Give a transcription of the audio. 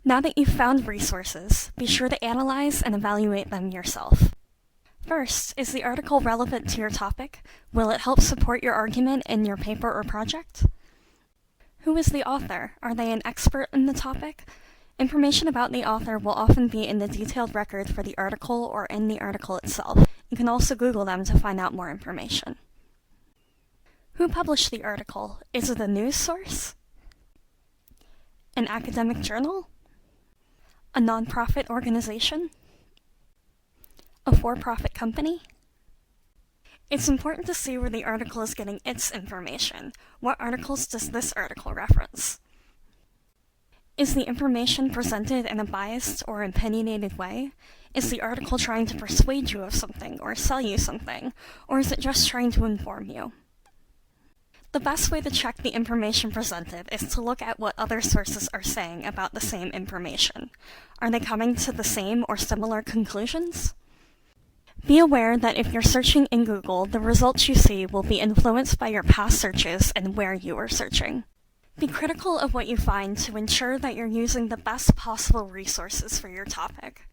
Now that you've found resources, be sure to analyze and evaluate them yourself. First, is the article relevant to your topic? Will it help support your argument in your paper or project? Who is the author? Are they an expert in the topic? Information about the author will often be in the detailed record for the article or in the article itself. You can also Google them to find out more information. Who published the article? Is it a news source? An academic journal? A nonprofit organization? A for-profit company? It's important to see where the article is getting its information. What articles does this article reference? Is the information presented in a biased or opinionated way? Is the article trying to persuade you of something or sell you something, or is it just trying to inform you? The best way to check the information presented is to look at what other sources are saying about the same information. Are they coming to the same or similar conclusions? Be aware that if you're searching in Google, the results you see will be influenced by your past searches and where you are searching. Be critical of what you find to ensure that you're using the best possible resources for your topic.